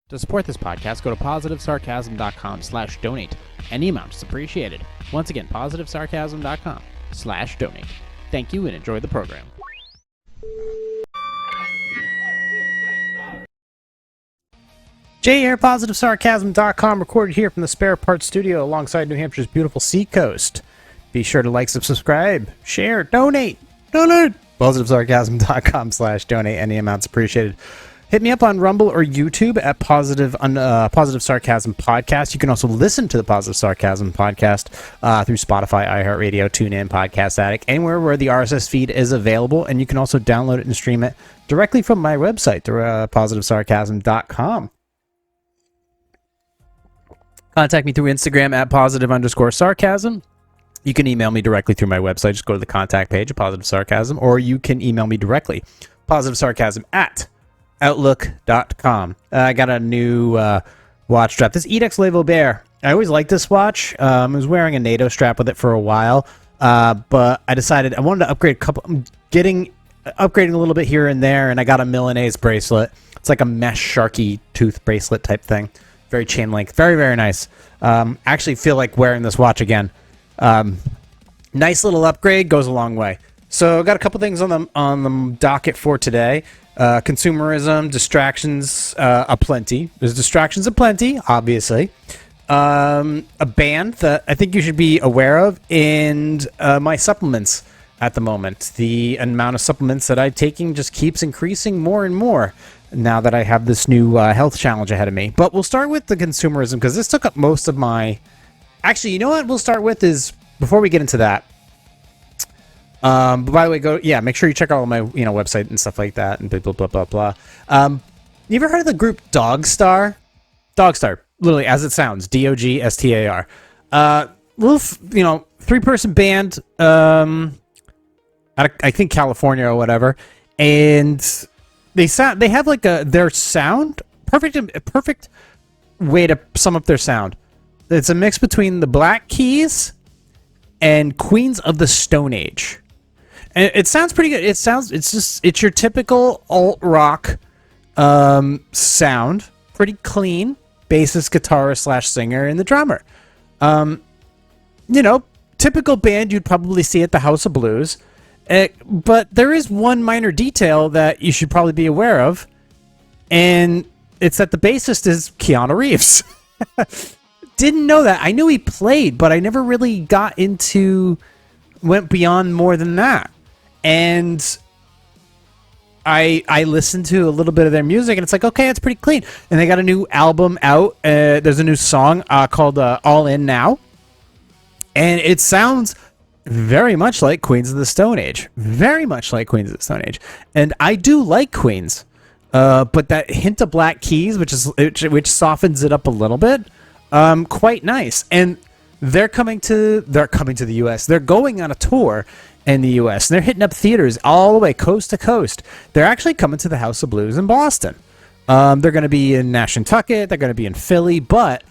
To support this podcast, go to positivesarcasm.com/donate. Any amount is appreciated. Once again, positivesarcasm.com/donate. Thank you and enjoy the program. Jay here, positivesarcasm.com, recorded here from the Spare Parts Studio alongside New Hampshire's beautiful seacoast. Be sure to like, subscribe, share, donate. Positivesarcasm.com/donate. Any amounts appreciated. Hit me up on Rumble or YouTube at Positive Sarcasm Podcast. You can also listen to the Positive Sarcasm Podcast through Spotify, iHeartRadio, TuneIn, Podcast Addict, anywhere where the RSS feed is available. And you can also download it and stream it directly from my website, positivesarcasm.com. Contact me through Instagram at positive_sarcasm. You can email me directly through my website. Just go to the contact page of Positive Sarcasm, or you can email me directly, positivesarcasm@outlook.com. I got a new watch strap. This Edex Le Bear. I always liked this watch. I was wearing a NATO strap with it for a while, but I decided I wanted to upgrade a couple. I'm upgrading a little bit here and there, and I got a Milanese bracelet. It's like a mesh sharky tooth bracelet type thing. Very chain link. Very, very nice. Actually feel like wearing this watch again. Nice little upgrade, goes a long way. So got a couple things on the docket for today. Consumerism, distractions aplenty. There's distractions aplenty, obviously. A band that I think you should be aware of, and my supplements at the moment. The amount of supplements that I'm taking just keeps increasing more and more now that I have this new health challenge ahead of me. But we'll start with the consumerism, because this took up most of my... Actually, you know what we'll start with is, before we get into that, but by the way, make sure you check out all my website and stuff like that, and blah blah blah blah. You ever heard of the group DOGSTAR? DOGSTAR, literally as it sounds, DOGSTAR. Little 3-person band, out of, I think, California or whatever, and they have like their sound perfect way to sum up their sound. It's a mix between the Black Keys and Queens of the Stone Age. And it sounds pretty good. It's your typical alt rock sound, pretty clean. Bassist, guitarist / singer, and the drummer. Typical band you'd probably see at the House of Blues. But there is one minor detail that you should probably be aware of, and it's that the bassist is Keanu Reeves. Didn't know that. I knew he played, but I never really went beyond more than that. And I listened to a little bit of their music, and it's like, okay, it's pretty clean. And they got a new album out. There's a new song called All In Now. And it sounds very much like Queens of the Stone Age. Very much like Queens of the Stone Age. And I do like Queens. But that hint of Black Keys, which softens it up a little bit, quite nice. And they're coming to the US. They're going on a tour in the US, and they're hitting up theaters all the way coast to coast. They're actually coming to the House of Blues in Boston. They're going to be in Nantucket. They're going to be in Philly. But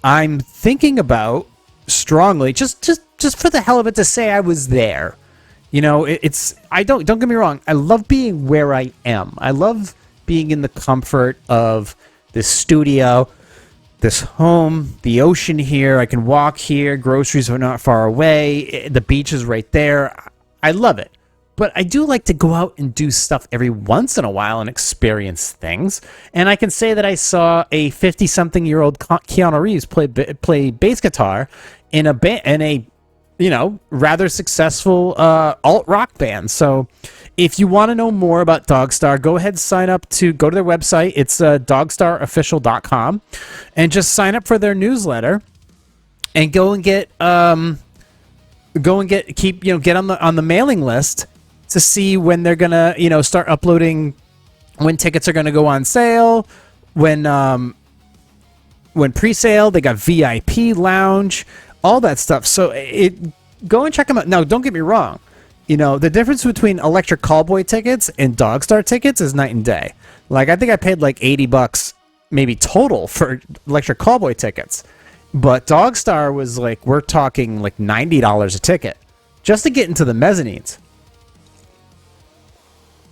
I'm thinking about strongly, just for the hell of it, to say I was there. Don't get me wrong. I love being where I am. I love being in the comfort of this studio, this home, the ocean here. I can walk here. Groceries are not far away. The beach is right there. I love it. But I do like to go out and do stuff every once in a while and experience things. And I can say that I saw a 50-something-year-old Keanu Reeves play bass guitar in a rather successful alt rock band. So if you want to know more about DOGSTAR, go ahead and go to their website. It's dogstarofficial.com, and just sign up for their newsletter and get on the mailing list to see when they're gonna start uploading, when tickets are gonna go on sale, when pre-sale. They got VIP lounge, all that stuff. So go and check them out. Now, don't get me wrong. The difference between Electric Callboy tickets and DOGSTAR tickets is night and day. Like, I think I paid like $80 maybe total for Electric Callboy tickets. But DOGSTAR was like, we're talking like $90 a ticket just to get into the mezzanines.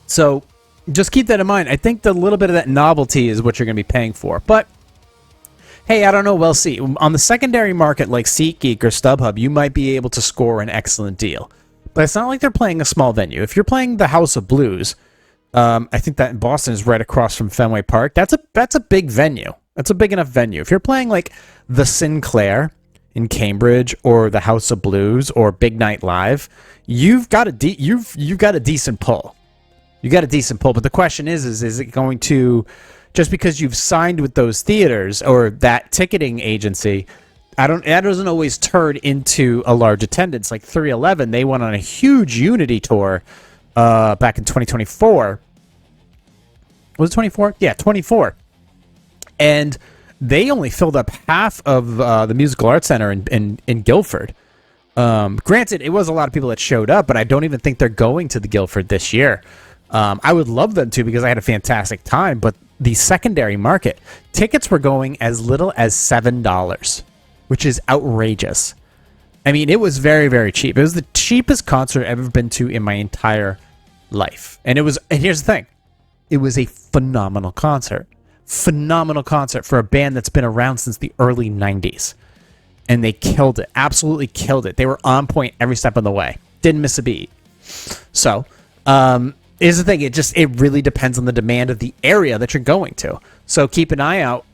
So just keep that in mind. I think the little bit of that novelty is what you're going to be paying for. But hey, I don't know. We'll see. On the secondary market like SeatGeek or StubHub, you might be able to score an excellent deal. But it's not like they're playing a small venue. If you're playing the House of Blues, I think that in Boston is right across from Fenway Park. That's a big venue. That's a big enough venue. If you're playing like the Sinclair in Cambridge or the House of Blues or Big Night Live, you've got a decent pull. You got a decent pull. But the question is it going to, just because you've signed with those theaters or that ticketing agency, that doesn't always turn into a large attendance. Like 311, they went on a huge Unity tour back in 2024. Was it 24? Yeah, 24. And they only filled up half of the Musical Arts Center in Guilford. Granted, it was a lot of people that showed up, but I don't even think they're going to the Guilford this year. I would love them to because I had a fantastic time, but the secondary market, tickets were going as little as $7, which is outrageous. I mean, it was very, very cheap. It was the cheapest concert I've ever been to in my entire life. And here's the thing. It was a phenomenal concert. Phenomenal concert for a band that's been around since the early 90s. And they killed it. Absolutely killed it. They were on point every step of the way. Didn't miss a beat. So, here's the thing. It really depends on the demand of the area that you're going to. So keep an eye out.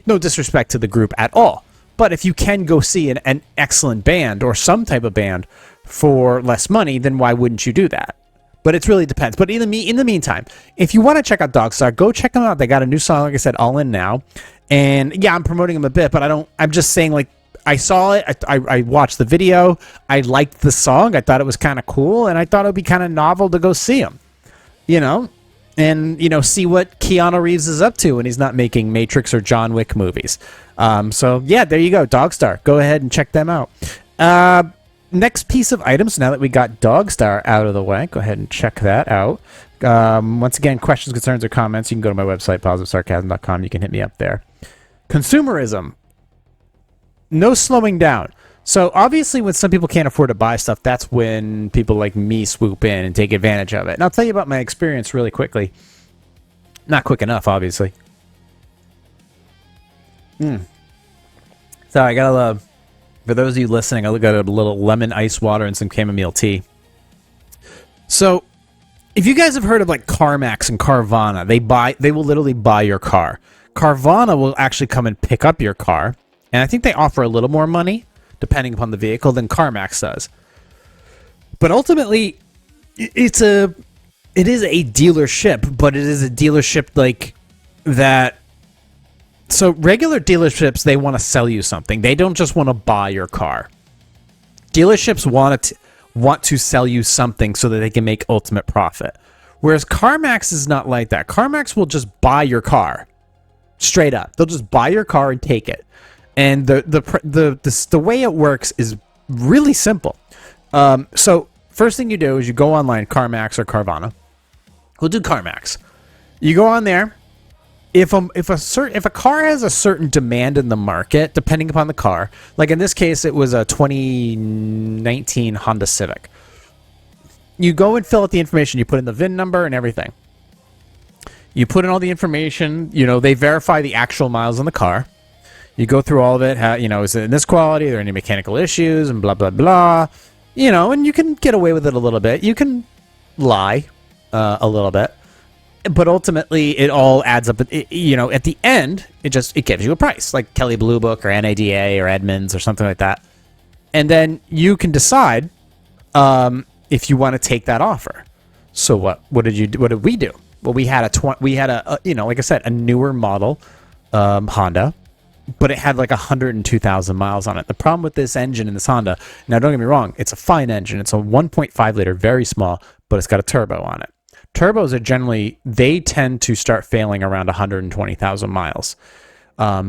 No disrespect to the group at all. But if you can go see an excellent band or some type of band for less money, then why wouldn't you do that? But it really depends. But in the meantime, if you want to check out DOGSTAR, go check them out. They got a new song, like I said, All In Now. And yeah, I'm promoting them a bit, but I'm just saying, like, I saw it. I watched the video. I liked the song. I thought it was kind of cool, and I thought it would be kind of novel to go see them. And see what Keanu Reeves is up to when he's not making Matrix or John Wick movies. So yeah, there you go, DOGSTAR. Go ahead and check them out. Next piece of items, now that we got DOGSTAR out of the way, go ahead and check that out. Once again, questions, concerns, or comments, you can go to my website, positivesarcasm.com. You can hit me up there. Consumerism. No slowing down. So obviously when some people can't afford to buy stuff, that's when people like me swoop in and take advantage of it. And I'll tell you about my experience really quickly. Not quick enough, obviously. So I got a love. For those of you listening, I got a little lemon ice water and some chamomile tea. So if you guys have heard of like Carmax and Carvana, they will literally buy your car. Carvana will actually come and pick up your car. And I think they offer a little more money, depending upon the vehicle, than Carmax does. But ultimately, it is a dealership, but it is a dealership like that. So regular dealerships, they want to sell you something. They don't just want to buy your car. Dealerships want to sell you something so that they can make ultimate profit. Whereas CarMax is not like that. CarMax will just buy your car. Straight up. They'll just buy your car and take it. And the way it works is really simple. So first thing you do is you go online, CarMax or Carvana. We'll do CarMax. You go on there. If a car has a certain demand in the market, depending upon the car, like in this case, it was a 2019 Honda Civic. You go and fill out the information. You put in the VIN number and everything. You put in all the information. They verify the actual miles on the car. You go through all of it. Is it in this quality? Are there any mechanical issues? And blah, blah, blah. And you can get away with it a little bit. You can lie a little bit. But ultimately, it all adds up. At the end, it gives you a price, like Kelley Blue Book or NADA or Edmunds or something like that. And then you can decide if you want to take that offer. So what did we do? Well, we had like I said, a newer model Honda, but it had like 102,000 miles on it. The problem with this engine in this Honda, now don't get me wrong, it's a fine engine. It's a 1.5 liter, very small, but it's got a turbo on it. Turbos are they tend to start failing around 120,000 miles.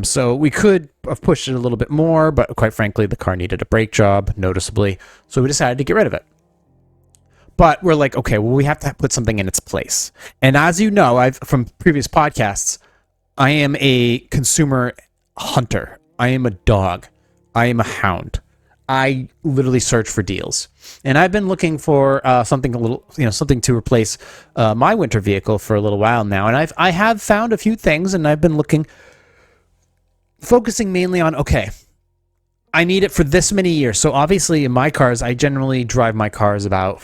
So we could have pushed it a little bit more, but quite frankly, the car needed a brake job noticeably. So we decided to get rid of it. But we're like, okay, well, we have to put something in its place. And as you know, from previous podcasts, I am a consumer hunter. I am a dog. I am a hound. I literally search for deals. And I've been looking for something a little, something to replace my winter vehicle for a little while now. And I have found a few things, and I've been focusing mainly on, okay, I need it for this many years. So obviously in my cars, I generally drive my cars about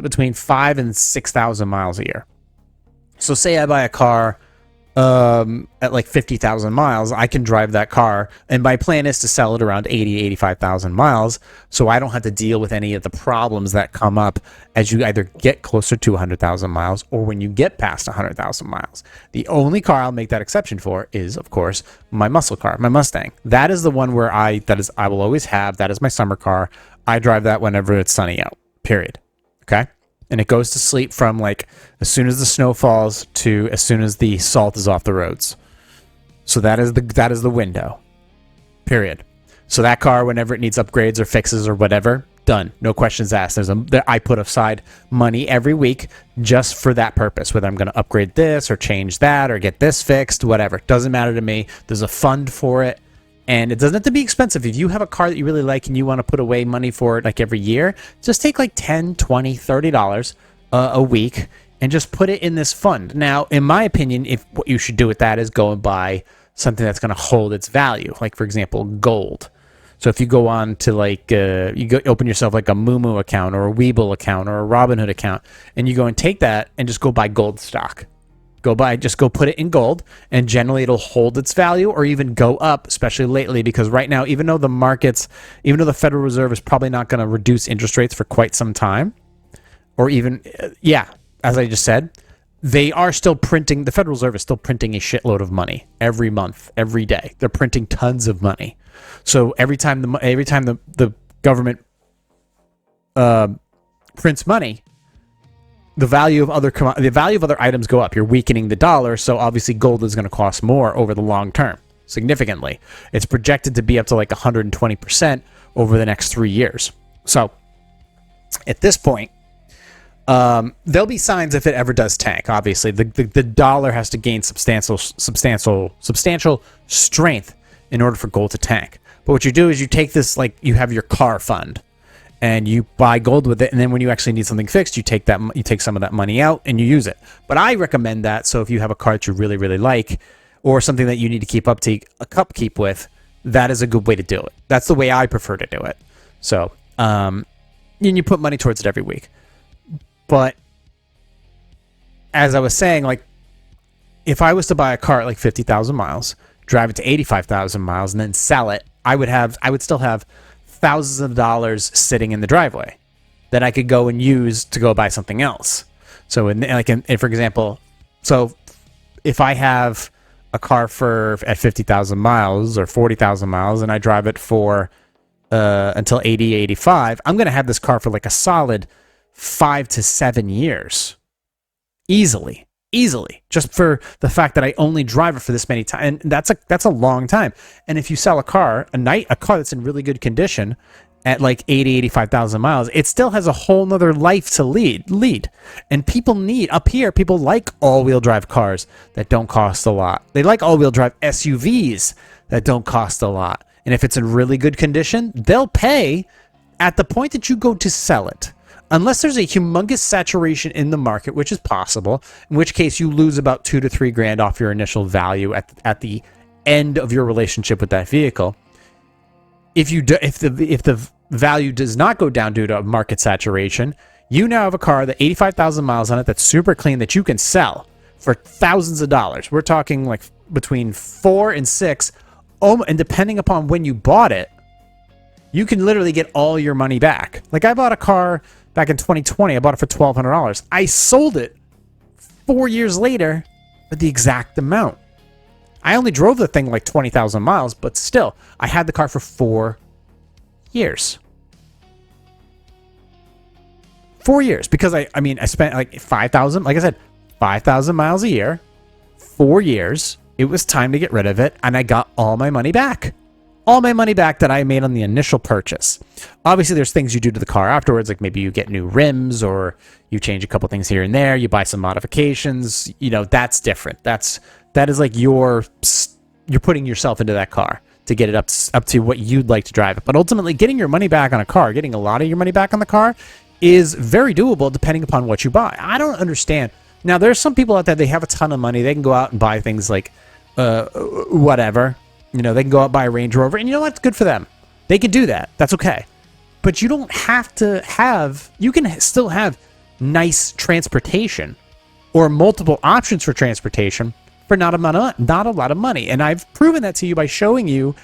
between 5,000 and 6,000 miles a year. So say I buy a car at like 50,000 miles, I can drive that car, and my plan is to sell it around 85,000 miles, so I don't have to deal with any of the problems that come up as you either get closer to 100,000 miles or when you get past 100,000 miles. The only car I'll make that exception for is, of course, my muscle car, my Mustang. That is the one where I will always have. That is my summer car. I drive that whenever it's sunny out, period. Okay? And it goes to sleep from like as soon as the snow falls to as soon as the salt is off the roads. So that is the window. Period. So that car, whenever it needs upgrades or fixes or whatever, done. No questions asked. I put aside money every week just for that purpose, whether I'm going to upgrade this or change that or get this fixed, whatever. Doesn't matter to me. There's a fund for it. And it doesn't have to be expensive. If you have a car that you really like and you want to put away money for it like every year, just take like $10, $20, $30 a week and just put it in this fund. Now, in my opinion, if what you should do with that is go and buy something that's going to hold its value. Like, for example, gold. So if you go on to like, open yourself like a Moomoo account or a Webull account or a Robinhood account, and you go and take that and just go buy gold stock. Just go put it in gold, and generally it'll hold its value or even go up, especially lately, because right now, even though the Federal Reserve is probably not going to reduce interest rates for quite some time, or even, as I just said, the Federal Reserve is still printing a shitload of money every month, every day. They're printing tons of money. So every time the government prints money, the value of other items go up. You're weakening the dollar, so obviously gold is going to cost more over the long term, significantly. It's projected to be up to like 120% over the next 3 years. So at this point, there'll be signs if it ever does tank. Obviously, the dollar has to gain substantial strength in order for gold to tank. But what you do is you take this, like you have your car fund, and you buy gold with it, and then when you actually need something fixed, you take some of that money out and you use it. But I recommend that, so if you have a car that you really, really like, or something that you need to keep upkeep with, that is a good way to do it. That's the way I prefer to do it. So, and you put money towards it every week. But as I was saying, like, if I was to buy a car at like 50,000 miles, drive it to 85,000 miles, and then sell it, I would still have thousands of dollars sitting in the driveway that I could go and use to go buy something else. So for example, so if I have a car at 50,000 miles or 40,000 miles and I drive it for until 80, 85, I'm going to have this car for like a solid 5 to 7 years. Easily, just for the fact that I only drive it for this many times, and that's a long time. And if you sell a car that's in really good condition at like 85,000 miles, it still has a whole nother life to lead. And people like all-wheel drive cars that don't cost a lot. They like all-wheel drive SUVs that don't cost a lot. And if it's in really good condition, they'll pay at the point that you go to sell it. Unless there's a humongous saturation in the market, which is possible, in which case you lose about $2,000 to $3,000 off your initial value at the end of your relationship with that vehicle. If the value does not go down due to market saturation, you now have a car that 85,000 miles on it that's super clean that you can sell for thousands of dollars. We're talking like between 4 and 6, and depending upon when you bought it, you can literally get all your money back. Like I bought a car back in 2020, I bought it for $1,200. I sold it 4 years later for the exact amount. I only drove the thing like 20,000 miles, but still, I had the car for 4 years. 4 years, because I spent like 5,000, like I said, 5,000 miles a year, 4 years. It was time to get rid of it, and I got all my money back. All my money back that I made on the initial purchase. Obviously, there's things you do to the car afterwards, like maybe you get new rims or you change a couple things here and there. You buy some modifications. That's different. That is like you're putting yourself into that car. to get it up to what you'd like to drive it. But ultimately, getting your money back on a car, getting a lot of your money back on the car, is very doable depending upon what you buy. I don't understand. Now, there's some people out there, they have a ton of money. They can go out and buy things like whatever. You know, they can go out and buy a Range Rover, and you know what? It's good for them. They can do that. That's okay. But you don't have to have, you can still have nice transportation or multiple options for transportation for not a lot of money. And I've proven that to you by showing you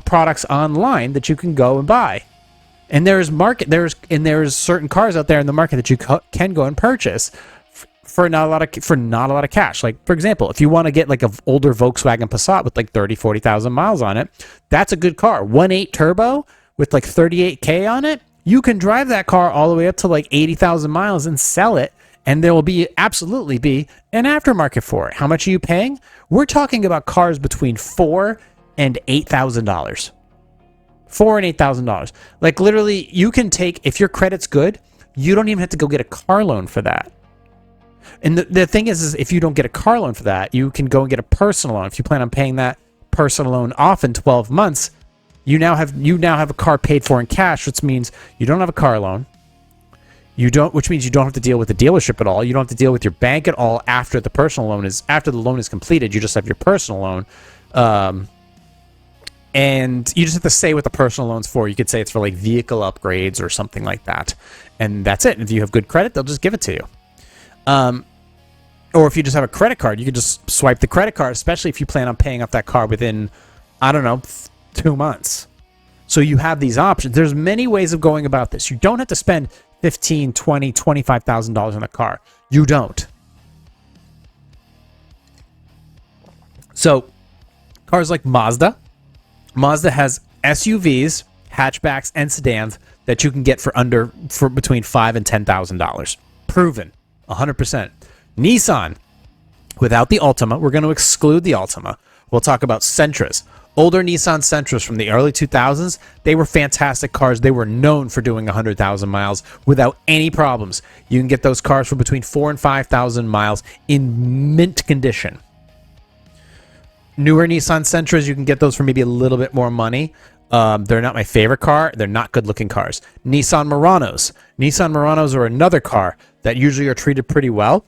products online that you can go and buy. And there's certain cars out there in the market that you can go and purchase for not a lot of cash. Like, for example, if you want to get like an older Volkswagen Passat with like 40,000 miles on it, that's a good car. 1.8 turbo with like 38K on it. You can drive that car all the way up to like 80,000 miles and sell it, and there will absolutely be an aftermarket for it. How much are you paying? We're talking about cars between $4,000 and $8,000. $4,000 and $8,000. Like, literally, you can take, if your credit's good, you don't even have to go get a car loan for that. And the thing is if you don't get a car loan for that, you can go and get a personal loan. If you plan on paying that personal loan off in 12 months, you now have a car paid for in cash, which means you don't have a car loan. Which means you don't have to deal with the dealership at all. You don't have to deal with your bank at all after the loan is completed. You just have your personal loan. And you just have to say what the personal loan's for. You could say it's for like vehicle upgrades or something like that. And that's it. If you have good credit, they'll just give it to you. Or if you just have a credit card, you could just swipe the credit card, especially if you plan on paying off that car within, 2 months. So you have these options. There's many ways of going about this. You don't have to spend $15,000, $20,000, $25,000 on a car. You don't. So cars like Mazda has SUVs, hatchbacks, and sedans that you can get for between $5,000 and $10,000. Proven, 100%. Nissan, without the Altima, we're going to exclude the Altima. We'll talk about Sentras. Older Nissan Sentras from the early 2000s, they were fantastic cars. They were known for doing 100,000 miles without any problems. You can get those cars for between 4,000 and 5,000 miles in mint condition. Newer Nissan Sentras, you can get those for maybe a little bit more money. They're not my favorite car. They're not good-looking cars. Nissan Muranos. Nissan Muranos are another car that usually are treated pretty well.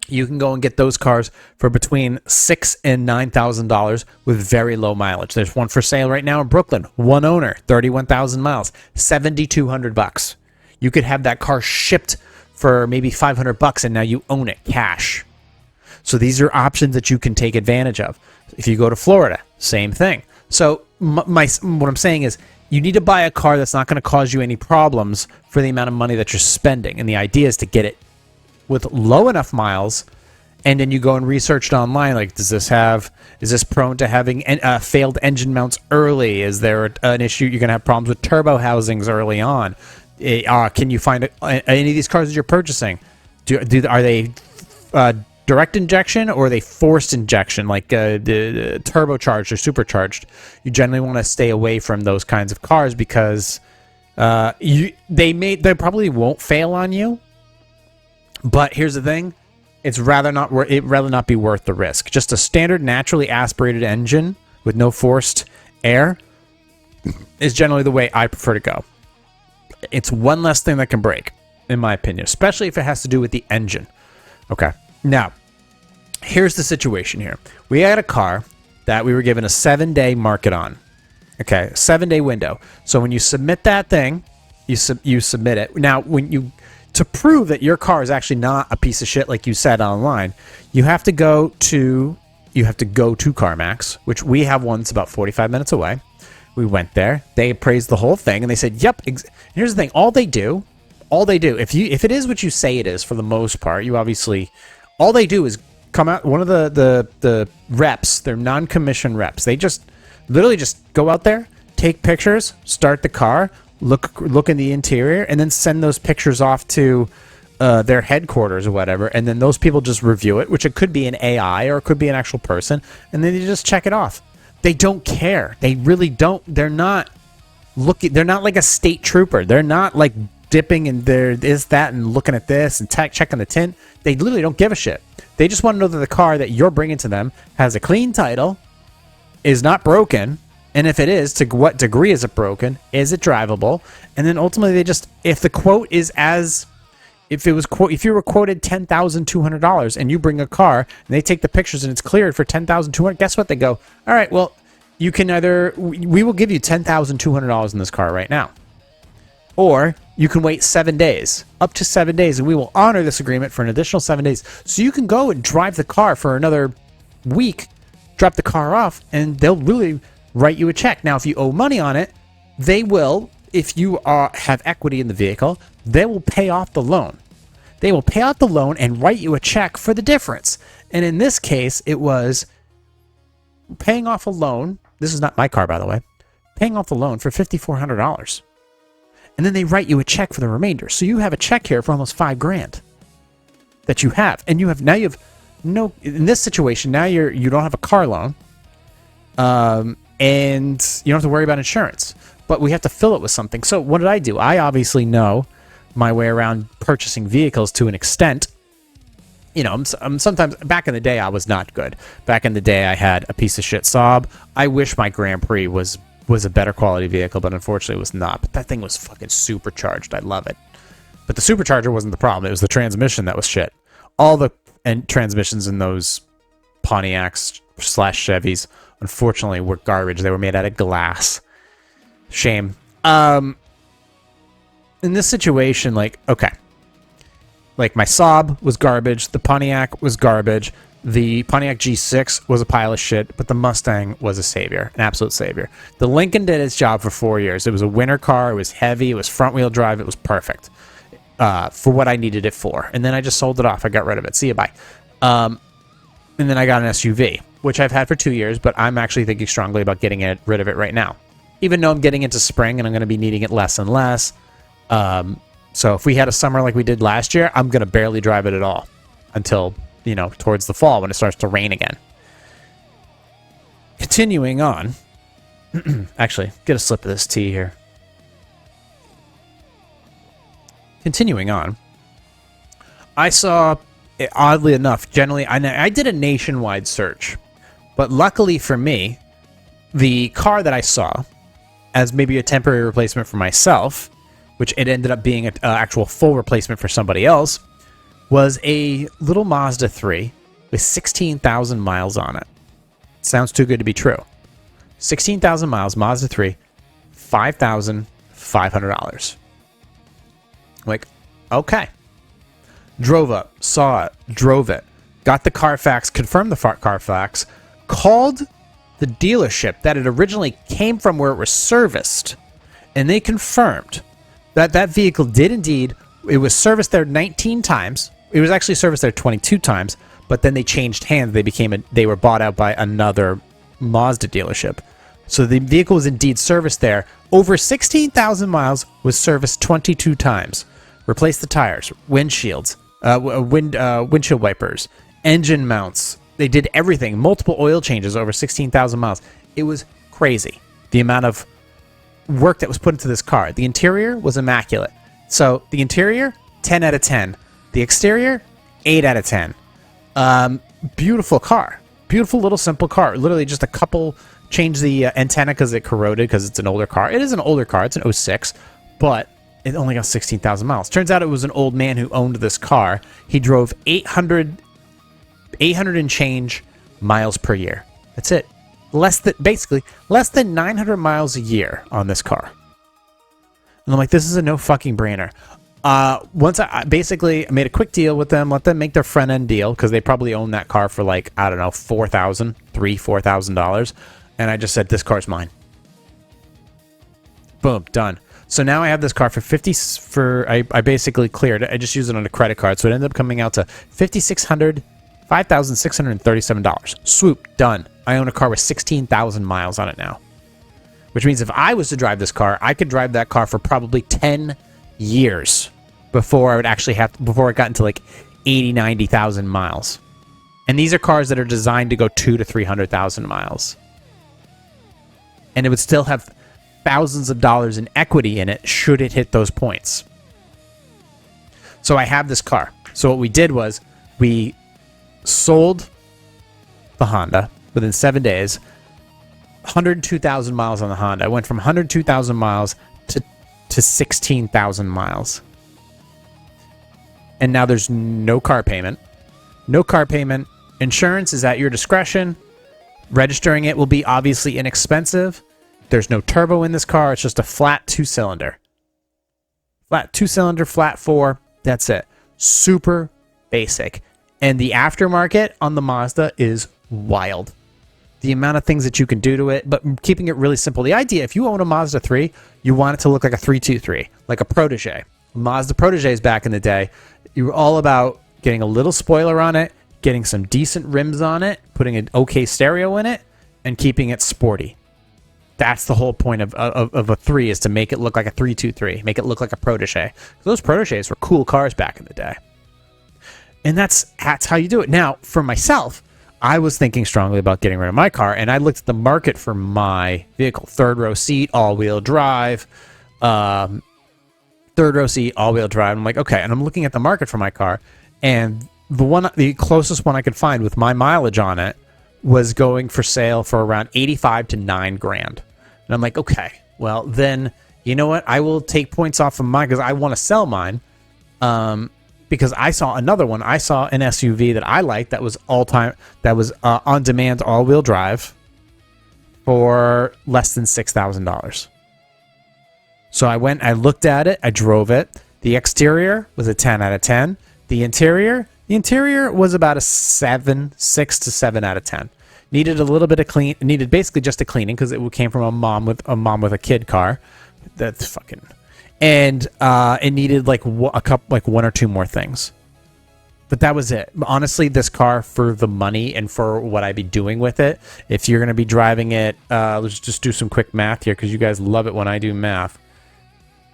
You can go and get those cars for between $6,000 and $9,000 with very low mileage. There's one for sale right now in Brooklyn. One owner, 31,000 miles, $7,200. You could have that car shipped for maybe $500, and now you own it cash. So these are options that you can take advantage of. If you go to Florida, same thing. So what I'm saying is, you need to buy a car that's not going to cause you any problems for the amount of money that you're spending. And the idea is to get it with low enough miles, and then you go and research it online. Like, is this prone to having failed engine mounts early? Is there an issue? You're going to have problems with turbo housings early on. Can you find any of these cars that you're purchasing? Are they direct injection or are they forced injection, like the turbocharged or supercharged? You generally want to stay away from those kinds of cars because they probably won't fail on you. But here's the thing, it'd rather not be worth the risk. Just a standard naturally aspirated engine with no forced air is generally the way I prefer to go. It's one less thing that can break, in my opinion, especially if it has to do with the engine. Okay, now, here's the situation here. We had a car that we were given a 7-day market on. Okay, a 7-day window. So when you submit that thing, you submit it. Now, to prove that your car is actually not a piece of shit like you said online, you have to go to Carmax, which we have one that's about 45 minutes away. We went there. They appraised the whole thing, and they said, "Yep." Here's the thing: all they do, if it is what you say it is, for the most part, all they do is come out. One of the reps, they're non-commissioned reps. They just literally just go out there, take pictures, start the car, look in the interior, and then send those pictures off to their headquarters or whatever, and then those people just review it, which it could be an AI or it could be an actual person, and then they just check it off. They don't care. They really don't. They're not like a state trooper. They're not like dipping in that and looking at this and checking the tint. They literally don't give a shit. They just want to know that the car that you're bringing to them has a clean title, is not broken, and if it is, to what degree is it broken? Is it drivable? And then ultimately, if the quote is if you were quoted $10,200 and you bring a car and they take the pictures and it's cleared for $10,200, guess what? They go, all right, well, you can we will give you $10,200 in this car right now, or you can wait 7 days, up to 7 days, and we will honor this agreement for an additional 7 days. So you can go and drive the car for another week, drop the car off, and they'll really write you a check. Now, if you owe money on it, they will, if you have equity in the vehicle, they will pay off the loan. They will pay out the loan and write you a check for the difference. And in this case, it was paying off a loan. This is not my car, by the way. Paying off the loan for $5,400. And then they write you a check for the remainder. So you have a check here for almost $5,000 that you have. And you have no, in this situation, now you don't have a car loan. And you don't have to worry about insurance. But we have to fill it with something. So what did I do? I obviously know my way around purchasing vehicles to an extent. You know, I'm sometimes, back in the day, I was not good. Back in the day, I had a piece of shit Saab. I wish my Grand Prix was a better quality vehicle, but unfortunately it was not. But that thing was fucking supercharged. I love it. But the supercharger wasn't the problem. It was the transmission that was shit. All the transmissions in those Pontiacs / Chevys, unfortunately, were garbage. They were made out of glass. Shame. In this situation, like, okay. Like, my Saab was garbage. The Pontiac was garbage. The Pontiac G6 was a pile of shit, but the Mustang was a savior, an absolute savior. The Lincoln did its job for 4 years. It was a winter car. It was heavy. It was front-wheel drive. It was perfect for what I needed it for. And then I just sold it off. I got rid of it. See you, bye. And then I got an SUV, which I've had for 2 years, but I'm actually thinking strongly about getting rid of it right now. Even though I'm getting into spring and I'm going to be needing it less and less. So if we had a summer like we did last year, I'm going to barely drive it at all until, you know, towards the fall when it starts to rain again. Continuing on. Actually, get a sip of this tea here. Continuing on. I saw, oddly enough, generally, I did a nationwide search. But luckily for me, the car that I saw as maybe a temporary replacement for myself, which it ended up being an actual full replacement for somebody else, was a little Mazda 3 with 16,000 miles on it. Sounds too good to be true. 16,000 miles, Mazda 3, $5,500. Like, okay. Drove up, saw it, drove it, got the Carfax, confirmed the Carfax, called the dealership that it originally came from where it was serviced, and they confirmed that that vehicle did indeed, it was serviced there 19 times. It was actually serviced there 22 times, but then they changed hands. They were bought out by another Mazda dealership. So the vehicle was indeed serviced there. Over 16,000 miles, was serviced 22 times. Replaced the tires, windshields, windshield wipers, engine mounts. They did everything. Multiple oil changes over 16,000 miles. It was crazy, the amount of work that was put into this car. The interior was immaculate. So the interior, 10 out of 10. The exterior, 8 out of 10. Beautiful car. Beautiful little simple car. Literally just a couple, changed the antenna because it corroded because it's an older car. It is an older car. It's an '06, but it only got 16,000 miles. Turns out it was an old man who owned this car. He drove 800 and change miles per year. That's it. Basically less than 900 miles a year on this car. And I'm like, this is a no fucking brainer. Once I basically made a quick deal with them, let them make their front end deal because they probably own that car for like, I don't know, $4,000. And I just said, this car's mine. Boom, done. So now I have this car for I basically cleared it. I just used it on a credit card. So it ended up coming out to $5,637. Swoop, done. I own a car with 16,000 miles on it now. Which means if I was to drive this car, I could drive that car for probably 10 years before I would actually before it got into like 80, 90,000 miles. And these are cars that are designed to go 200,000 to 300,000 miles. And it would still have thousands of dollars in equity in it should it hit those points. So I have this car. So what we did was we sold the Honda within 7 days, 102,000 miles on the Honda. I went from 102,000 miles to 16,000 miles. And now there's no car payment. No car payment. Insurance is at your discretion. Registering it will be obviously inexpensive. There's no turbo in this car. It's just a flat 2-cylinder. Flat 2-cylinder, flat 4. That's it. Super basic. And the aftermarket on the Mazda is wild. The amount of things that you can do to it, but keeping it really simple. The idea, if you own a Mazda 3, you want it to look like a 323, like a Protege. Mazda Proteges back in the day, you were all about getting a little spoiler on it, getting some decent rims on it, putting an okay stereo in it, and keeping it sporty. That's the whole point of a 3, is to make it look like a 323, make it look like a Protege. Those Proteges were cool cars back in the day. And that's how you do it. Now, for myself, I was thinking strongly about getting rid of my car, and I looked at the market for my vehicle. Third row seat, all-wheel drive. I'm like, okay. And I'm looking at the market for my car, and the closest one I could find with my mileage on it was going for sale for around $85,000 to $9,000. And I'm like, okay, well then, you know what? I will take points off of mine because I want to sell mine. Because I saw another one. I saw an SUV that I liked that was on-demand all-wheel drive for less than $6,000. So I went, I looked at it, I drove it. The exterior was a 10 out of 10. The interior was about a 6 to 7 out of 10. Needed a little bit of clean. Needed basically just a cleaning because it came from a mom with a kid car. That's fucking. And it needed like one or two more things, but that was it. Honestly, this car, for the money and for what I'd be doing with it, if you're gonna be driving it, let's just do some quick math here because you guys love it when I do math.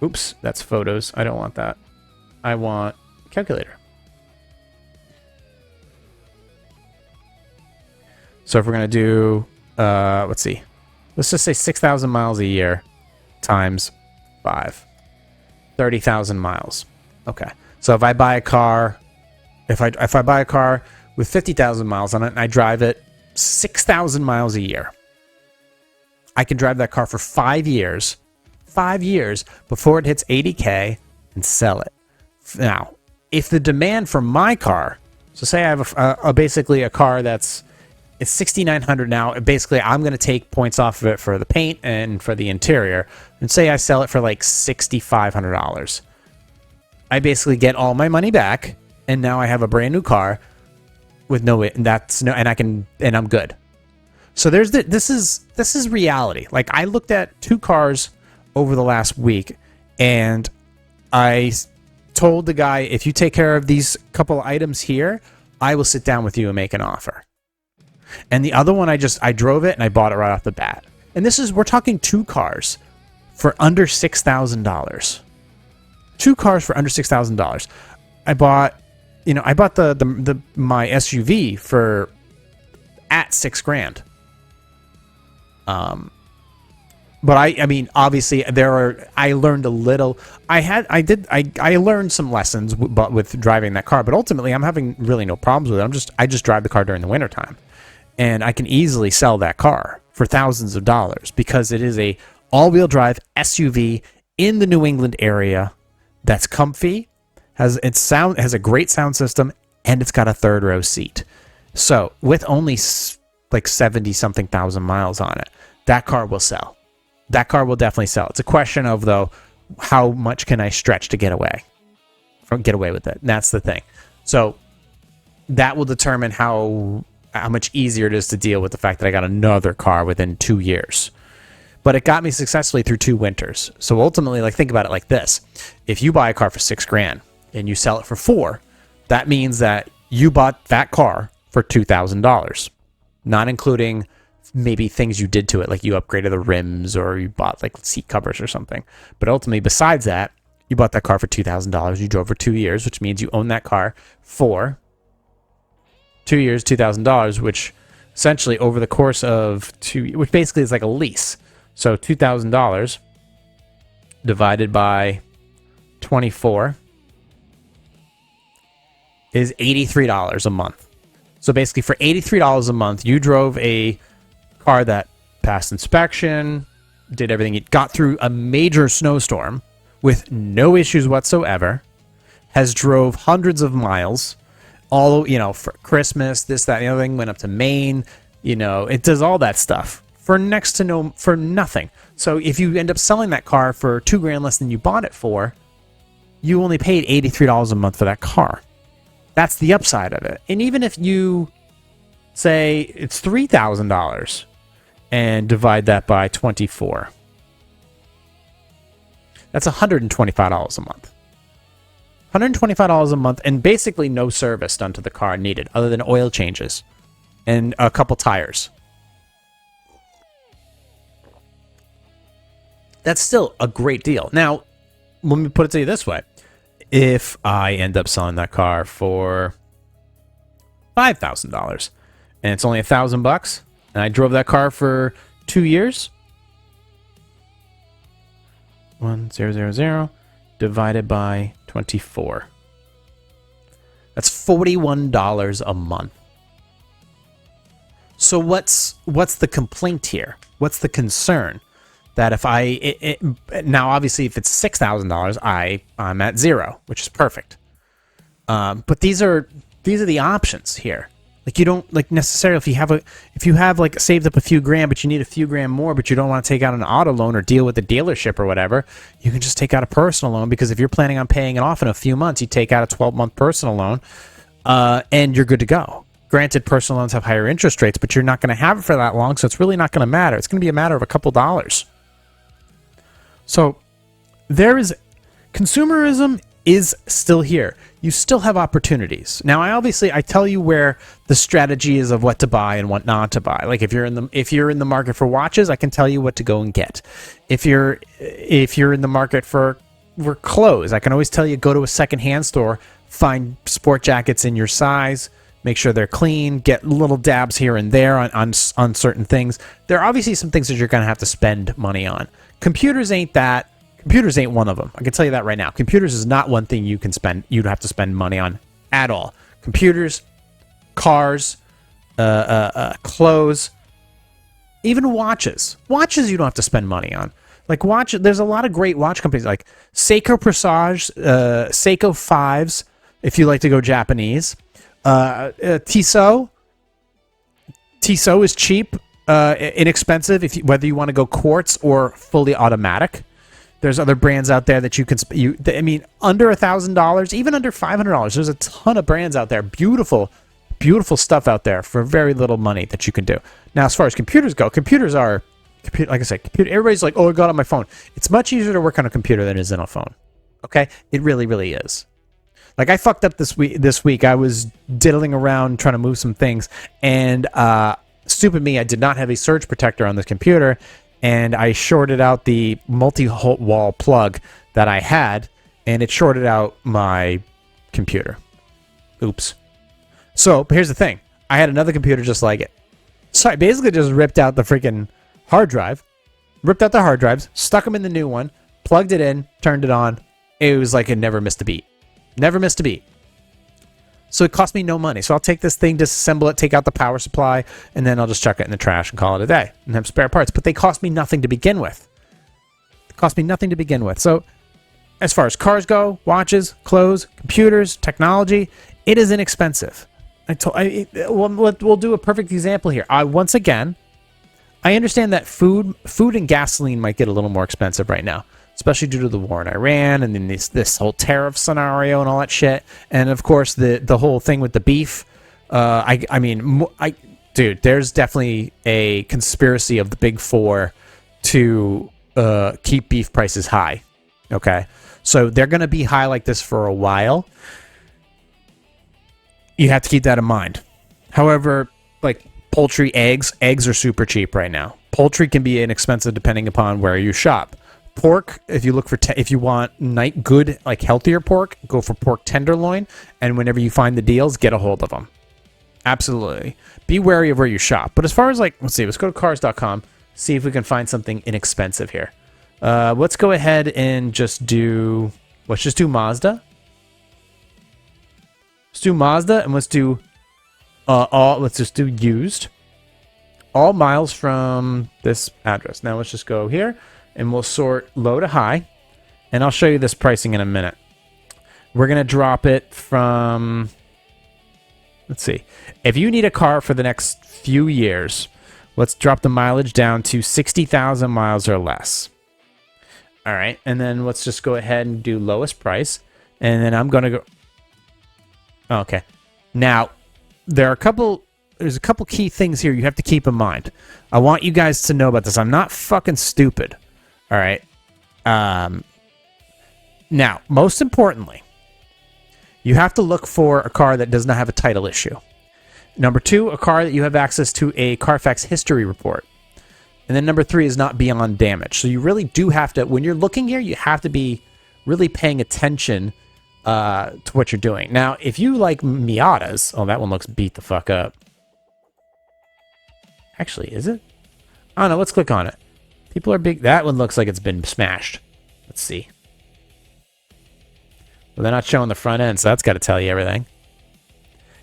Oops, that's photos. I don't want that. I want calculator. So if we're gonna do, let's see, let's just say 6,000 miles a year times 5. 30,000 miles. Okay. So if I buy a car, if I buy a car with 50,000 miles on it and I drive it 6,000 miles a year, I can drive that car for 5 years before it hits 80K and sell it. Now, if the demand for my car, so say I have basically a car it's $6,900 now. Basically, I'm going to take points off of it for the paint and for the interior, and say I sell it for like $6,500. I basically get all my money back, and now I have a brand new car with and I'm good. So this is reality. Like, I looked at 2 cars over the last week, and I told the guy, if you take care of these couple items here, I will sit down with you and make an offer. And the other one, I drove it and I bought it right off the bat. And we're talking 2 cars for under $6,000. 2 cars for under $6,000. I bought my SUV for at $6,000. But I mean, obviously I learned a little. I learned some lessons with driving that car, but ultimately I'm having really no problems with it. I just drive the car during the wintertime. And I can easily sell that car for thousands of dollars because it is a all-wheel drive SUV in the New England area that's comfy, has a great sound system, and it's got a third row seat. So with only like 70-something thousand miles on it, that car will sell. That car will definitely sell. It's a question of, though, how much can I stretch to get away with it? And that's the thing. So that will determine how much easier it is to deal with the fact that I got another car within 2 years. But it got me successfully through 2 winters. So ultimately, like, think about it like this. If you buy a car for $6,000 and you sell it for $4,000, that means that you bought that car for $2,000, not including maybe things you did to it, like you upgraded the rims or you bought like seat covers or something. But ultimately, besides that, you bought that car for $2,000. You drove for 2 years, which means you own that car for 2 years, $2,000, which essentially over the course of which basically is like a lease. So $2,000 divided by 24 is $83 a month. So basically for $83 a month, you drove a car that passed inspection, did everything. It got through a major snowstorm with no issues whatsoever, has drove hundreds of miles, all, for Christmas, this, that, and the other thing, went up to Maine, it does all that stuff for nothing. So if you end up selling that car for $2,000 less than you bought it for, you only paid $83 a month for that car. That's the upside of it. And even if you say it's $3,000 and divide that by 24, that's $125 a month. $125 a month, and basically no service done to the car needed other than oil changes and a couple tires. That's still a great deal. Now, let me put it to you this way. If I end up selling that car for $5,000 and it's only $1,000 and I drove that car for 2 years, 1,000 divided by 24. That's $41 a month. So what's the complaint here? What's the concern? That if now obviously if it's $6,000, I'm at zero, which is perfect. But these are the options here. Like, you don't like necessarily if you have like saved up a few grand, but you need a few grand more, but you don't want to take out an auto loan or deal with the dealership or whatever, you can just take out a personal loan, because if you're planning on paying it off in a few months, you take out a 12-month personal loan, and you're good to go. Granted, personal loans have higher interest rates, but you're not going to have it for that long, so it's really not going to matter. It's going to be a matter of a couple dollars. So consumerism is still here. You still have opportunities. Now, I tell you where the strategy is of what to buy and what not to buy. Like if you're in the market for watches, I can tell you what to go and get. If you're in the market for clothes, I can always tell you go to a secondhand store, find sport jackets in your size, make sure they're clean, get little dabs here and there on certain things. There are obviously some things that you're going to have to spend money on. Computers ain't that. Computers ain't one of them. I can tell you that right now. Computers is not one thing you'd have to spend money on at all. Computers, cars, clothes, even watches. Watches you don't have to spend money on. Like there's a lot of great watch companies like Seiko Presage, Seiko 5s, if you like to go Japanese. Tissot. Tissot is cheap, inexpensive, whether you want to go quartz or fully automatic. There's other brands out there that you can under $1,000, even under $500. There's a ton of brands out there. Beautiful stuff out there for very little money that you can do. Now, as far as computers go, like I said, everybody's like, oh, I got it on my phone. It's much easier to work on a computer than it is on a phone. Okay? It really, really is. Like, I fucked up this week. I was diddling around trying to move some things, and stupid me, I did not have a surge protector on this computer, and I shorted out the multi-wall plug that I had, and it shorted out my computer. Oops. So, but here's the thing. I had another computer just like it. So I basically just ripped out the freaking hard drive, ripped out the hard drives, stuck them in the new one, plugged it in, turned it on. It was like it never missed a beat. Never missed a beat. So it cost me no money. So I'll take this thing, disassemble it, take out the power supply, and then I'll just chuck it in the trash and call it a day and have spare parts. But they cost me nothing to begin with. So as far as cars go, watches, clothes, computers, technology, it is inexpensive. We'll do a perfect example here. Once again, I understand that food and gasoline might get a little more expensive right now, especially due to the war in Iran and then this whole tariff scenario and all that shit. And of course, the whole thing with the beef. Dude, there's definitely a conspiracy of the big four to keep beef prices high. Okay, so they're going to be high like this for a while. You have to keep that in mind. However, like poultry, eggs are super cheap right now. Poultry can be inexpensive depending upon where you shop. Pork, if you look for if you want good, like healthier pork, go for pork tenderloin. And whenever you find the deals, get a hold of them. Absolutely. Be wary of where you shop. But as far as let's go to cars.com, see if we can find something inexpensive here. Let's go ahead and let's just do Mazda. Let's do Mazda, and let's just do used. all miles from this address. Now let's just go here and we'll sort low to high. And I'll show you this pricing in a minute. We're going to drop it from, let's see. If you need a car for the next few years, let's drop the mileage down to 60,000 miles or less. All right. And then let's just go ahead and do lowest price. And then I'm going to go. Okay. Now, there's a couple key things here you have to keep in mind. I want you guys to know about this. I'm not fucking stupid. All right. Now, most importantly, you have to look for a car that does not have a title issue. Number 2, a car that you have access to a Carfax history report. And then number 3 is not beyond damage. So you really do have to, when you're looking here, you have to be really paying attention to what you're doing. Now, if you like Miatas, oh, that one looks beat the fuck up. Actually, is it? I don't know. Let's click on it. People are big. That one looks like it's been smashed. Let's see. Well, they're not showing the front end, so that's got to tell you everything.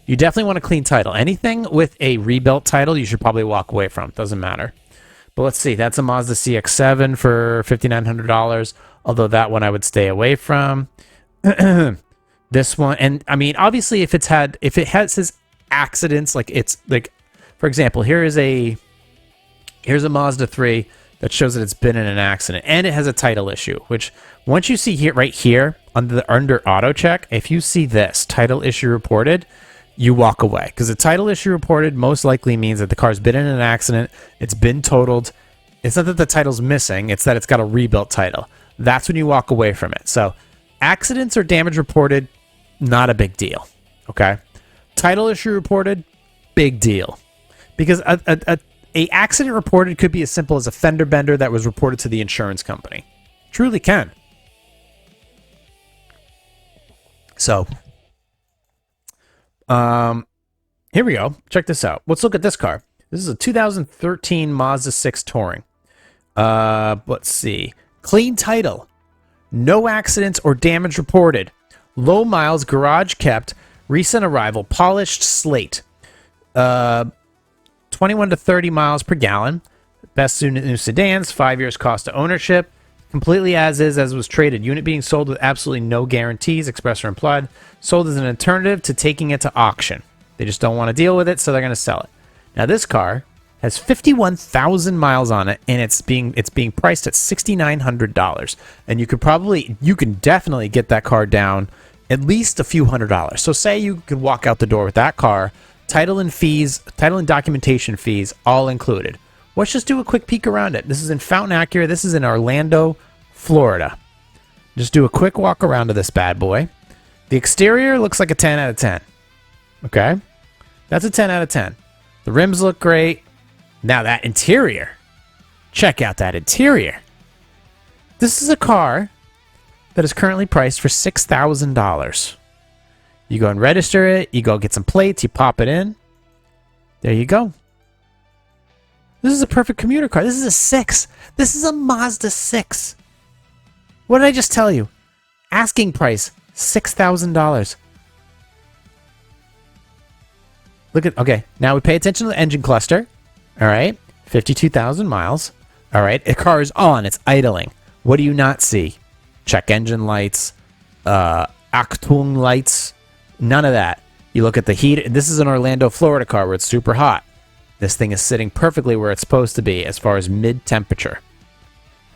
You definitely want a clean title. Anything with a rebuilt title, you should probably walk away from. Doesn't matter. But let's see. That's a Mazda CX-7 for $5,900. Although that one I would stay away from. This one, and I mean, obviously, if it has accidents, like it's like, for example, here's a Mazda 3 that shows that it's been in an accident, and it has a title issue. Which once you see here, right here under auto check, if you see this title issue reported, you walk away, because the title issue reported most likely means that the car's been in an accident, it's been totaled. It's not that the title's missing; it's that it's got a rebuilt title. That's when you walk away from it. So. Accidents or damage reported, not a big deal. Okay, title issue reported, big deal, because a accident reported could be as simple as a fender bender that was reported to the insurance company. Truly can. So, here we go. Check this out. Let's look at this car. This is a 2013 Mazda 6 Touring. Let's see. Clean title. No accidents or damage reported. Low miles, garage kept, recent arrival, polished slate. 21 to 30 miles per gallon. Best new sedans, 5 years cost of ownership. Completely as was traded. Unit being sold with absolutely no guarantees, express or implied. Sold as an alternative to taking it to auction. They just don't want to deal with it, so they're going to sell it. Now this car has 51,000 miles on it, and it's being priced at $6,900. And you can definitely get that car down at least a few $100s. So say you could walk out the door with that car, title and documentation fees all included. Let's just do a quick peek around it. This is in Fountain Acura. This is in Orlando, Florida. Just do a quick walk around to this bad boy. The exterior looks like a 10 out of 10. Okay? That's a 10 out of 10. The rims look great. Now that interior. Check out that interior. This is a car that is currently priced for $6,000. You go and register it. You go get some plates. You pop it in. There you go. This is a perfect commuter car. This is a 6. This is a Mazda 6. What did I just tell you? Asking price, $6,000. Look at, okay, now we pay attention to the engine cluster. All right, 52,000 miles. All right, a car is on, it's idling. What do you not see? Check engine lights, Achtung lights, none of that. You look at the heat. This is an Orlando, Florida car where it's super hot. This thing is sitting perfectly where it's supposed to be as far as mid-temperature.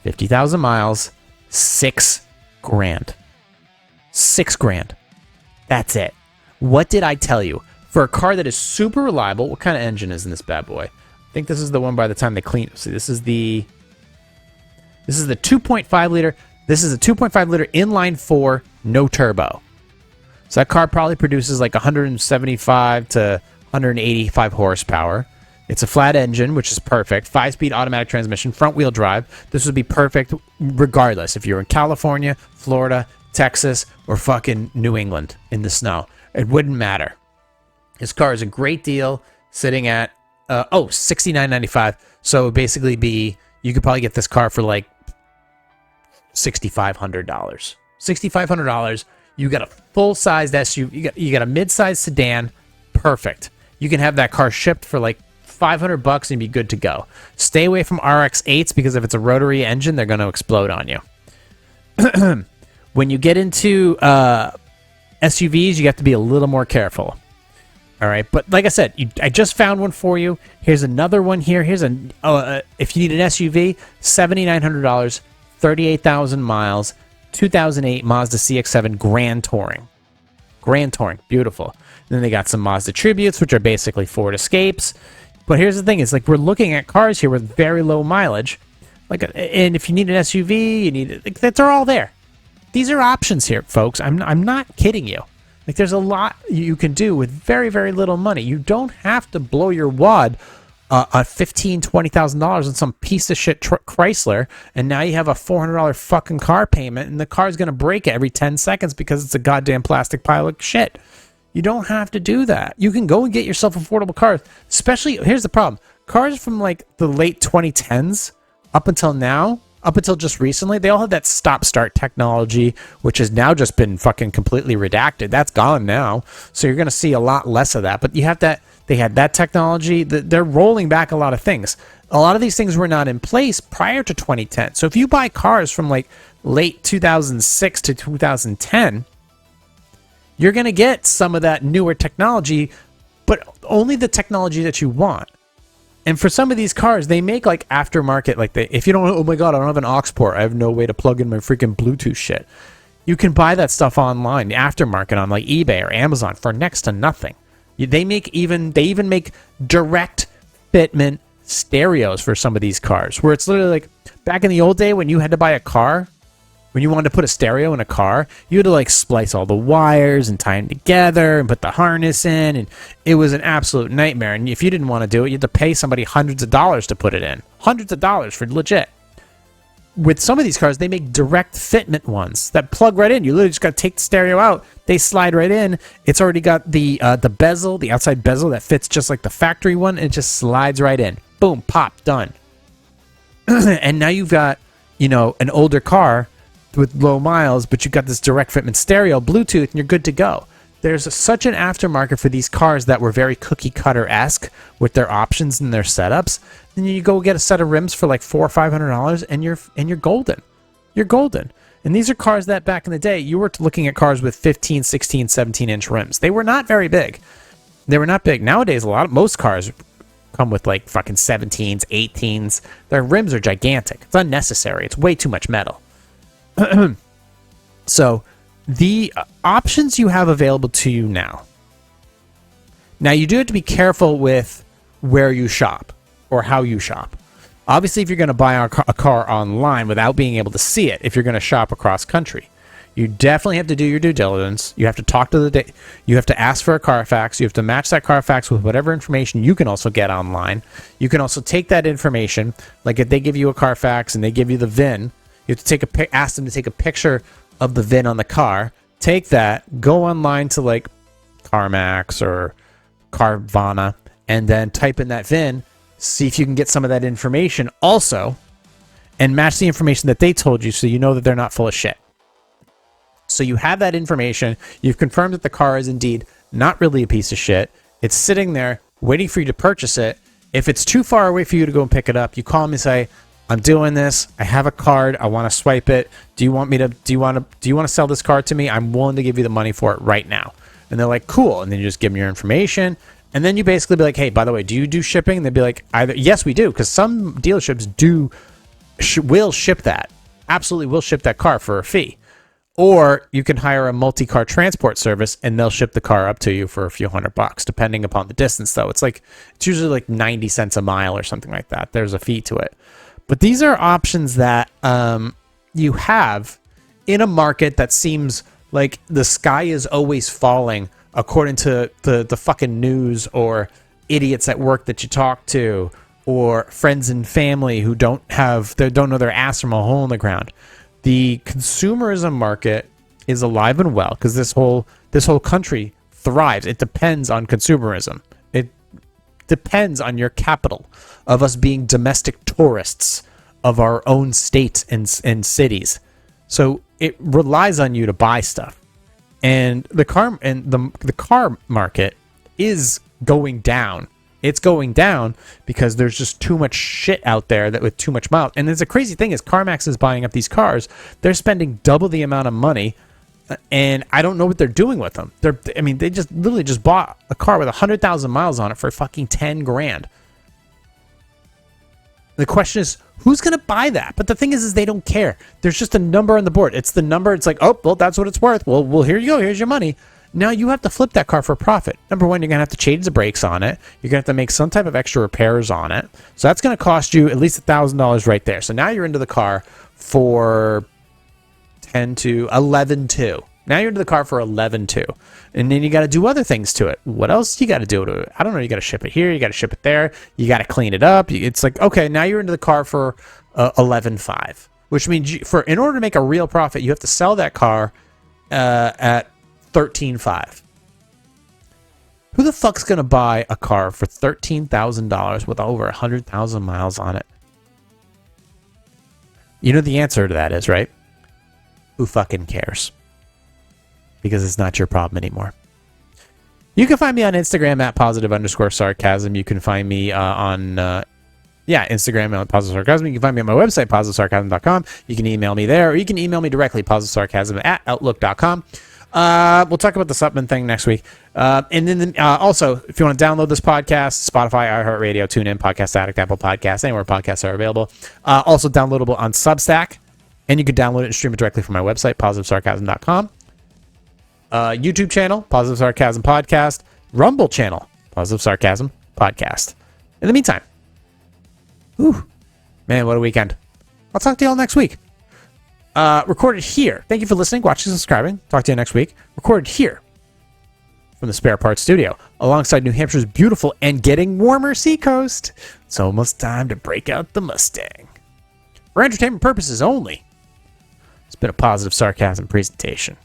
50,000 miles, $6,000. $6,000. That's it. What did I tell you? For a car that is super reliable, what kind of engine is in this bad boy? I think this is the one by the time they clean. See, this is the 2.5 liter. This is a 2.5 liter inline 4, no turbo. So that car probably produces like 175 to 185 horsepower. It's a flat engine, which is perfect. 5-speed automatic transmission, front wheel drive. This would be perfect regardless if you're in California, Florida, Texas, or fucking New England in the snow. It wouldn't matter. This car is a great deal, sitting at $69.95. So basically, you could probably get this car for like $6,500. $6,500. You got a full-sized SUV. You got a mid-sized sedan. Perfect. You can have that car shipped for like $500 and be good to go. Stay away from RX-8s because if it's a rotary engine, they're going to explode on you. When you get into SUVs, you have to be a little more careful. All right, but like I said, I just found one for you. Here's another one here. Here's if you need an SUV, $7,900, 38,000 miles, 2008 Mazda CX-7 Grand Touring. Grand Touring, beautiful. And then they got some Mazda Tributes, which are basically Ford Escapes. But here's the thing: is like we're looking at cars here with very low mileage. And if you need an SUV, they're all there. These are options here, folks. I'm not kidding you. Like, there's a lot you can do with very, very little money. You don't have to blow your wad at $15,000, $20,000 on some piece of shit Chrysler, and now you have a $400 fucking car payment, and the car's going to break every 10 seconds because it's a goddamn plastic pile of shit. You don't have to do that. You can go and get yourself affordable cars. Especially, here's the problem. Cars from, like, the late 2010s up until now, up until just recently, they all had that stop-start technology, which has now just been fucking completely redacted. That's gone now. So you're going to see a lot less of that. But you have that, they had that technology. They're rolling back a lot of things. A lot of these things were not in place prior to 2010. So if you buy cars from like late 2006 to 2010, you're going to get some of that newer technology, but only the technology that you want. And for some of these cars, they make like aftermarket, like if you don't, oh my God, I don't have an aux port, I have no way to plug in my freaking Bluetooth shit. You can buy that stuff online, aftermarket on like eBay or Amazon for next to nothing. They even make direct fitment stereos for some of these cars, where it's literally like back in the old day when you had to buy a car, when you wanted to put a stereo in a car, you had to like splice all the wires and tie them together and put the harness in, and it was an absolute nightmare. And if you didn't want to do it, you had to pay somebody hundreds of dollars to put it in. Hundreds of dollars for legit. With some of these cars, they make direct fitment ones that plug right in. You literally just got to take the stereo out. They slide right in. It's already got the bezel, the outside bezel that fits just like the factory one, and it just slides right in. Boom, pop, done. And now you've got, an older car with low miles, but you've got this direct fitment stereo, Bluetooth, and you're good to go. There's such an aftermarket for these cars that were very cookie cutter-esque with their options and their setups. Then you go get a set of rims for like $400 or $500, and you're golden. You're golden. And these are cars that back in the day, you were looking at cars with 15, 16, 17-inch rims. They were not very big. They were not big. Nowadays, most cars come with like fucking 17s, 18s. Their rims are gigantic. It's unnecessary. It's way too much metal. So the options you have available to you now. Now, you do have to be careful with where you shop or how you shop. Obviously, if you're going to buy a car online without being able to see it, if you're going to shop across country, you definitely have to do your due diligence. You have to talk to you have to ask for a Carfax. You have to match that Carfax with whatever information you can also get online. You can also take that information, like if they give you a Carfax and they give you the VIN, you have to ask them to take a picture of the VIN on the car. Take that, go online to like Carmax or Carvana, and then type in that VIN. See if you can get some of that information also, and match the information that they told you, so you know that they're not full of shit. So you have that information. You've confirmed that the car is indeed not really a piece of shit. It's sitting there waiting for you to purchase it. If it's too far away for you to go and pick it up, you call them and say, I'm doing this. I have a card. I want to swipe it. Do you want to sell this card to me? I'm willing to give you the money for it right now. And they're like, cool. And then you just give them your information. And then you basically be like, hey, by the way, do you do shipping? And they'd be like, either yes, we do, because some dealerships will ship that. Absolutely will ship that car for a fee. Or you can hire a multi-car transport service, and they'll ship the car up to you for a few $100, depending upon the distance, though. It's usually like 90 cents a mile or something like that. There's a fee to it. But these are options that you have in a market that seems like the sky is always falling, according to the fucking news or idiots at work that you talk to, or friends and family who don't know their ass from a hole in the ground. The consumerism market is alive and well because this whole country thrives. It depends on consumerism. It depends on your capital, of us being domestic tourists of our own state and cities. So it relies on you to buy stuff. And the car market is going down It's going down because there's just too much shit out there that with too much miles. And there's a crazy thing is Carmax is buying up these cars. They're spending double the amount of money, and I don't know what they're doing with them. They just literally just bought a car with 100,000 miles on it for fucking 10 grand. The question is, who's going to buy that? But the thing is they don't care. There's just a number on the board. It's the number. It's like, oh, well, that's what it's worth. Well, here you go. Here's your money. Now you have to flip that car for a profit. Number one, you're going to have to change the brakes on it. You're going to have to make some type of extra repairs on it. So that's going to cost you at least $1,000 right there. So now you're into the car for 10 to 11.2. Now you're into the car for 11.2. And then you got to do other things to it. What else you got to do to it? I don't know. You got to ship it here. You got to ship it there. You got to clean it up. It's like, okay, now you're into the car for 11.5, which means in order to make a real profit, you have to sell that car at 13.5. Who the fuck's gonna buy a car for $13,000 with over 100,000 miles on it? You know the answer to that is, right? Who fucking cares? Because it's not your problem anymore. You can find me on Instagram at @positive_sarcasm. You can find me on Instagram at positive sarcasm. You can find me on my website, positivesarcasm.com. You can email me there, or you can email me directly, positivesarcasm@outlook.com. We'll talk about the supplement thing next week. And then also, if you want to download this podcast, Spotify, iHeartRadio, TuneIn, Podcast Addict, Apple Podcasts, anywhere podcasts are available. Also downloadable on Substack, and you can download it and stream it directly from my website, positivesarcasm.com. YouTube channel, Positive Sarcasm Podcast. Rumble channel, Positive Sarcasm Podcast. In the meantime, man, what a weekend. I'll talk to you all next week. Recorded here. Thank you for listening, watching, subscribing. Talk to you next week. Recorded here from the Spare Parts Studio alongside New Hampshire's beautiful and getting warmer seacoast. It's almost time to break out the Mustang. For entertainment purposes only. It's been a Positive Sarcasm presentation.